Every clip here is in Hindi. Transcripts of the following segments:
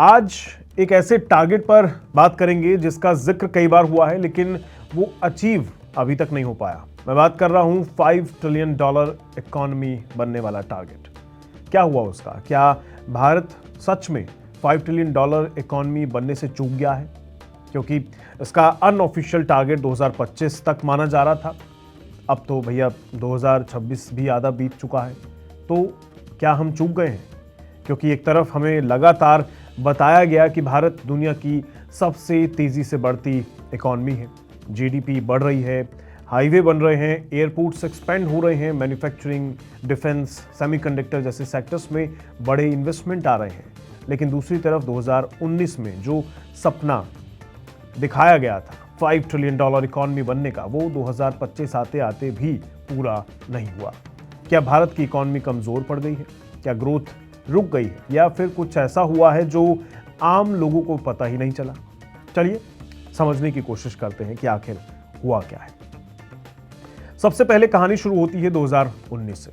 आज एक ऐसे टारगेट पर बात करेंगे जिसका जिक्र कई बार हुआ है लेकिन वो अचीव अभी तक नहीं हो पाया। मैं बात कर रहा हूं $5 ट्रिलियन इकोनॉमी बनने वाला टारगेट। क्या हुआ उसका? क्या भारत सच में $5 ट्रिलियन इकोनॉमी बनने से चूक गया है? क्योंकि इसका अनऑफिशियल टारगेट 2025 तक माना जा रहा था। अब तो भैया 2026 भी आधा बीत चुका है। तो क्या हम चूक गए हैं? क्योंकि एक तरफ हमें लगातार बताया गया कि भारत दुनिया की सबसे तेजी से बढ़ती इकोनॉमी है, जीडीपी बढ़ रही है, हाईवे बन रहे हैं, एयरपोर्ट्स एक्सपेंड हो रहे हैं, मैन्युफैक्चरिंग, डिफेंस, सेमीकंडक्टर जैसे सेक्टर्स में बड़े इन्वेस्टमेंट आ रहे हैं। लेकिन दूसरी तरफ 2019 में जो सपना दिखाया गया था $5 ट्रिलियन इकोनॉमी बनने का, वो 2025 आते आते भी पूरा नहीं हुआ। क्या भारत की इकोनॉमी कमजोर पड़ गई है? क्या ग्रोथ रुक गई है? या फिर कुछ ऐसा हुआ है जो आम लोगों को पता ही नहीं चला? चलिए समझने की कोशिश करते हैं कि आखिर हुआ क्या है। सबसे पहले कहानी शुरू होती है 2019 से।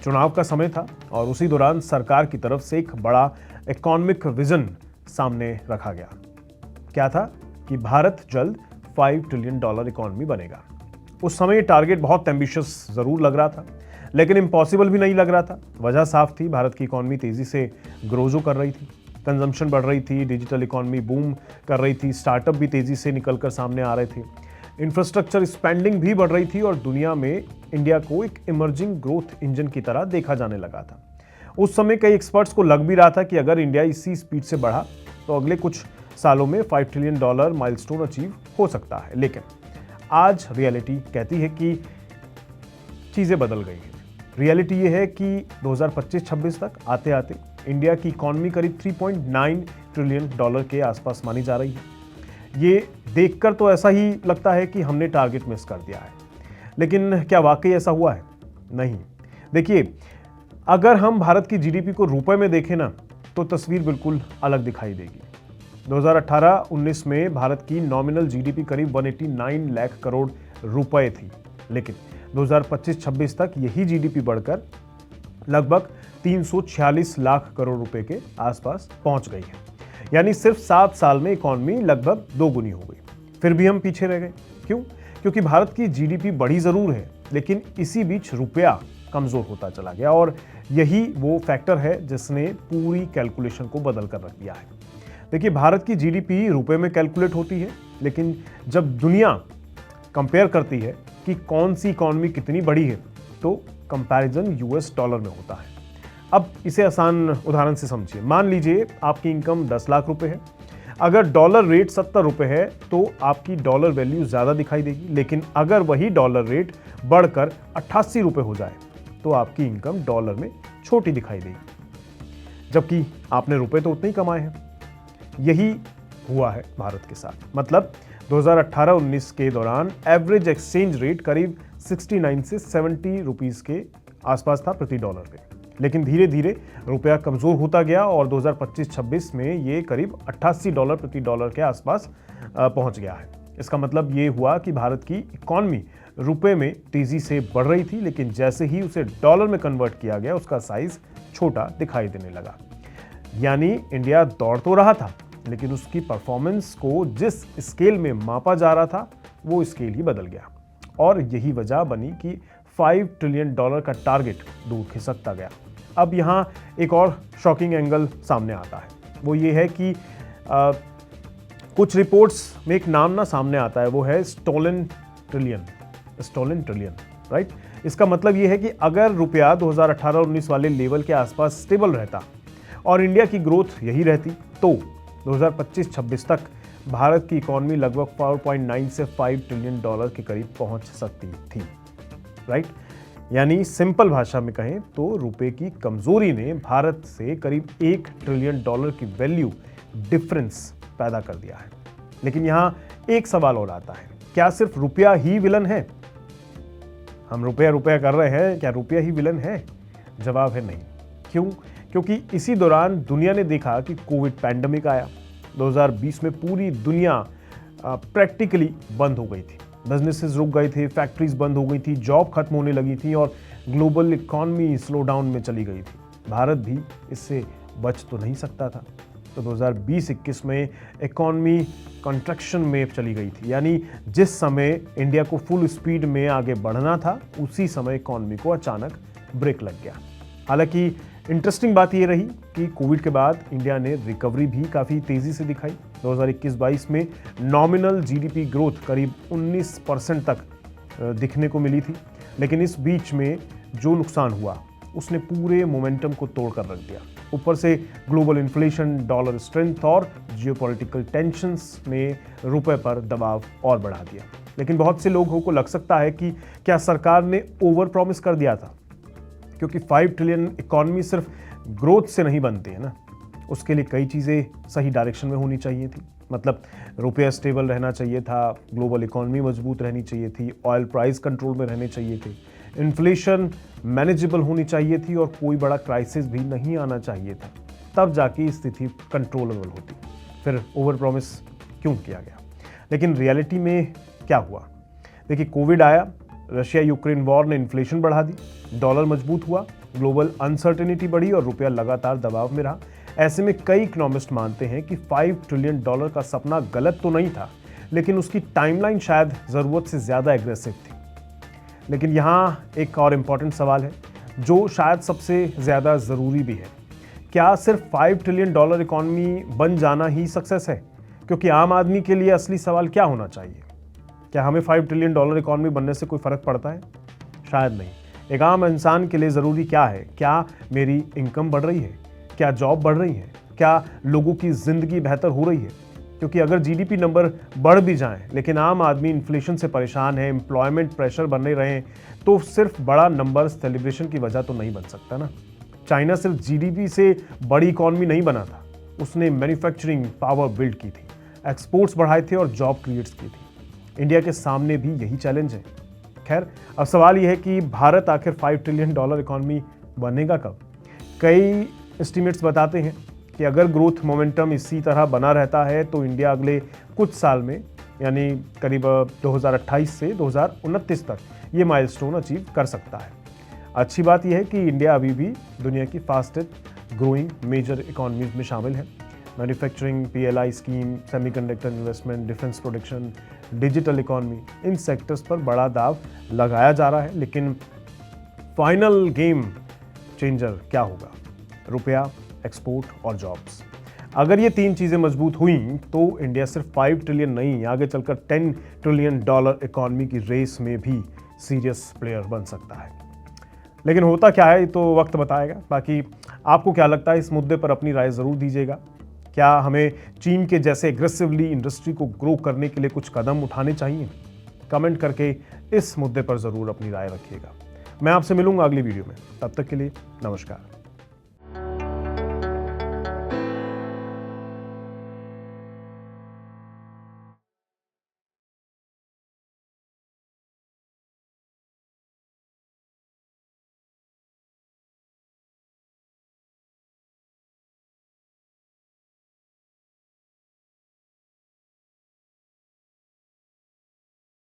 चुनाव का समय था और उसी दौरान सरकार की तरफ से एक बड़ा इकोनॉमिक विजन सामने रखा गया। क्या था? कि भारत जल्द $5 ट्रिलियन इकोनॉमी बनेगा। उस समय ये टारगेट बहुत एम्बिशियस जरूर लग रहा था, लेकिन इम्पॉसिबल भी नहीं लग रहा था। वजह साफ थी, भारत की इकोनॉमी तेजी से ग्रोजो कर रही थी, कंजम्पशन बढ़ रही थी, डिजिटल इकोनॉमी बूम कर रही थी, स्टार्टअप भी तेजी से निकलकर सामने आ रहे थे, इंफ्रास्ट्रक्चर स्पेंडिंग भी बढ़ रही थी और दुनिया में इंडिया को एक इमर्जिंग ग्रोथ इंजन की तरह देखा जाने लगा था। उस समय कई एक्सपर्ट्स को लग भी रहा था कि अगर इंडिया इसी स्पीड से बढ़ा तो अगले कुछ सालों में $5 ट्रिलियन माइलस्टोन अचीव हो सकता है। लेकिन आज रियलिटी कहती है कि चीजें बदल गई हैं। रियलिटी ये है कि 2025-26 तक आते आते इंडिया की इकोनॉमी करीब $3.9 ट्रिलियन के आसपास मानी जा रही है। ये देखकर तो ऐसा ही लगता है कि हमने टारगेट मिस कर दिया है, लेकिन क्या वाकई ऐसा हुआ है? नहीं। देखिए, अगर हम भारत की जीडीपी को रुपए में देखें ना, तो तस्वीर बिल्कुल अलग दिखाई देगी। 2018-19 में भारत की नॉमिनल जीडीपी करीब 189 लाख करोड़ रुपए थी, लेकिन 2025-26 तक यही जीडीपी बढ़कर लगभग 346 लाख करोड़ रुपए के आसपास पहुंच गई है। यानी सिर्फ 7 साल में इकोनॉमी लगभग दोगुनी हो गई। फिर भी हम पीछे रह गए। क्यों? क्योंकि भारत की जीडीपी बढ़ी जरूर है, लेकिन इसी बीच रुपया कमजोर होता चला गया और यही वो फैक्टर है जिसने पूरी कैलकुलेशन को बदल कर रख दिया है। देखिए, भारत की जीडीपी रुपए में कैलकुलेट होती है, लेकिन जब दुनिया कंपेयर करती है कि कौन सी इकोनॉमी कितनी बड़ी है, तो कंपैरिजन यूएस डॉलर में होता है। अब इसे आसान उदाहरण से समझिए। मान लीजिए आपकी इनकम 10 लाख रुपए है। अगर डॉलर रेट 70 रुपए है तो आपकी डॉलर वैल्यू ज्यादा दिखाई देगी, लेकिन अगर वही डॉलर रेट बढ़कर 88 रुपए हो जाए तो आपकी इनकम डॉलर में छोटी दिखाई देगी, जबकि आपने रुपए तो उतने ही कमाए हैं। यही हुआ है भारत के साथ। मतलब 2018-19 के दौरान एवरेज एक्सचेंज रेट करीब 69 से 70 रुपीस के आसपास था प्रति डॉलर पे, लेकिन धीरे धीरे रुपया कमजोर होता गया और 2025-26 में ये करीब $88 प्रति डॉलर के आसपास पहुंच गया है। इसका मतलब ये हुआ कि भारत की इकोनॉमी रुपए में तेजी से बढ़ रही थी, लेकिन जैसे ही उसे डॉलर में कन्वर्ट किया गया उसका साइज छोटा दिखाई देने लगा। यानी इंडिया दौड़ तो रहा था, लेकिन उसकी परफॉर्मेंस को जिस स्केल में मापा जा रहा था वो स्केल ही बदल गया और यही वजह बनी कि $5 ट्रिलियन का टारगेट दूर खिसकता गया। अब यहाँ एक और शॉकिंग एंगल सामने आता है। वो ये है कि कुछ रिपोर्ट्स में एक नाम ना सामने आता है, वो है स्टोलन ट्रिलियन, राइट। इसका मतलब ये है कि अगर रुपया 2018-19 वाले लेवल के आसपास स्टेबल रहता और इंडिया की ग्रोथ यही रहती तो 2025-26 तक भारत की इकोनॉमी लगभग 4.9 से $5 ट्रिलियन के करीब पहुंच सकती थी, राइट। यानी सिंपल भाषा में कहें तो रुपए की कमजोरी ने भारत से करीब $1 ट्रिलियन की वैल्यू डिफरेंस पैदा कर दिया है। लेकिन यहां एक सवाल और आता है, क्या सिर्फ रुपया ही विलन है? हम रुपया कर रहे हैं, क्या रुपया ही विलन है? जवाब है नहीं। क्यों? क्योंकि इसी दौरान दुनिया ने देखा कि कोविड पैंडेमिक आया। 2020 में पूरी दुनिया प्रैक्टिकली बंद हो गई थी, बिजनेसेस रुक गए थे, फैक्ट्रीज बंद हो गई थी, जॉब खत्म होने लगी थी और ग्लोबल इकॉनमी स्लो डाउन में चली गई थी। भारत भी इससे बच तो नहीं सकता था। तो 2020-21 में इकॉनमी कॉन्ट्रैक्शन में चली गई थी। यानी जिस समय इंडिया को फुल स्पीड में आगे बढ़ना था, उसी समय इकॉनमी को अचानक ब्रेक लग गया। हालांकि इंटरेस्टिंग बात यह रही कि कोविड के बाद इंडिया ने रिकवरी भी काफ़ी तेज़ी से दिखाई। 2021-22 में नॉमिनल जीडीपी ग्रोथ करीब 19% तक दिखने को मिली थी, लेकिन इस बीच में जो नुकसान हुआ उसने पूरे मोमेंटम को तोड़ कर रख दिया। ऊपर से ग्लोबल इन्फ्लेशन, डॉलर स्ट्रेंथ और जियोपॉलिटिकल टेंशंस ने रुपए पर दबाव और बढ़ा दिया। लेकिन बहुत से लोगों को लग सकता है कि क्या सरकार ने ओवर प्रॉमिस कर दिया था, क्योंकि 5 ट्रिलियन इकॉनमी सिर्फ ग्रोथ से नहीं बनती है ना, उसके लिए कई चीज़ें सही डायरेक्शन में होनी चाहिए थी। मतलब रुपया स्टेबल रहना चाहिए था, ग्लोबल इकॉनमी मजबूत रहनी चाहिए थी, ऑयल प्राइस कंट्रोल में रहने चाहिए थे, इन्फ्लेशन मैनेजेबल होनी चाहिए थी और कोई बड़ा क्राइसिस भी नहीं आना चाहिए था। तब जाके स्थिति कंट्रोलेबल होती। फिर ओवर प्रॉमिस क्यों किया गया? लेकिन रियलिटी में क्या हुआ? देखिए, कोविड आया, रशिया यूक्रेन वॉर ने इन्फ्लेशन बढ़ा दी, डॉलर मजबूत हुआ, ग्लोबल अनसर्टेनिटी बढ़ी और रुपया लगातार दबाव में रहा। ऐसे में कई इकोनॉमिस्ट मानते हैं कि 5 ट्रिलियन डॉलर का सपना गलत तो नहीं था, लेकिन उसकी टाइमलाइन शायद ज़रूरत से ज़्यादा एग्रेसिव थी। लेकिन यहाँ एक और इम्पॉर्टेंट सवाल है, जो शायद सबसे ज़्यादा ज़रूरी भी है। क्या सिर्फ 5 ट्रिलियन डॉलर इकॉनमी बन जाना ही सक्सेस है? क्योंकि आम आदमी के लिए असली सवाल क्या होना चाहिए? क्या हमें 5 ट्रिलियन डॉलर इकॉनमी बनने से कोई फ़र्क पड़ता है? शायद नहीं। एक आम इंसान के लिए ज़रूरी क्या है? क्या मेरी इनकम बढ़ रही है? क्या जॉब बढ़ रही है? क्या लोगों की ज़िंदगी बेहतर हो रही है? क्योंकि अगर जीडीपी नंबर बढ़ भी जाएं, लेकिन आम आदमी इन्फ्लेशन से परेशान है, एम्प्लॉयमेंट प्रेशर बने रहें, तो सिर्फ बड़ा नंबर सेलिब्रेशन की वजह तो नहीं बन सकता ना। चाइना सिर्फ जीडीपी से बड़ी इकॉनमी नहीं बना था, उसने मैन्युफैक्चरिंग पावर बिल्ड की थी, एक्सपोर्ट्स बढ़ाए थे और जॉब क्रिएट्स की थी। इंडिया के सामने भी यही चैलेंज है। खैर, अब सवाल यह है कि भारत आखिर 5 ट्रिलियन डॉलर इकॉनमी बनेगा कब? कई एस्टिमेट्स बताते हैं कि अगर ग्रोथ मोमेंटम इसी तरह बना रहता है तो इंडिया अगले कुछ साल में, यानी करीब 2028 से 2029 तक ये माइलस्टोन अचीव कर सकता है। अच्छी बात यह है कि इंडिया अभी भी दुनिया की फास्टेस्ट ग्रोइंग मेजर इकॉनमीज में शामिल है। Manufacturing, PLI scheme, semiconductor investment, defence production, digital economy, इन सेक्टर्स पर बड़ा दाव लगाया जा रहा है। लेकिन फाइनल गेम चेंजर क्या होगा? रुपया, एक्सपोर्ट और जॉब्स। अगर ये तीन चीज़ें मजबूत हुई तो इंडिया सिर्फ 5 ट्रिलियन नहीं, आगे चलकर 10 ट्रिलियन डॉलर इकॉनमी की रेस में भी सीरियस प्लेयर बन सकता है। लेकिन होता क्या है, तो वक्त बताएगा। बाकी आपको क्या लगता है इस मुद्दे पर? अपनी राय ज़रूर दीजिएगा। क्या हमें चीन के जैसे एग्रेसिवली इंडस्ट्री को ग्रो करने के लिए कुछ कदम उठाने चाहिए? कमेंट करके इस मुद्दे पर ज़रूर अपनी राय रखिएगा। मैं आपसे मिलूंगा अगली वीडियो में। तब तक के लिए नमस्कार।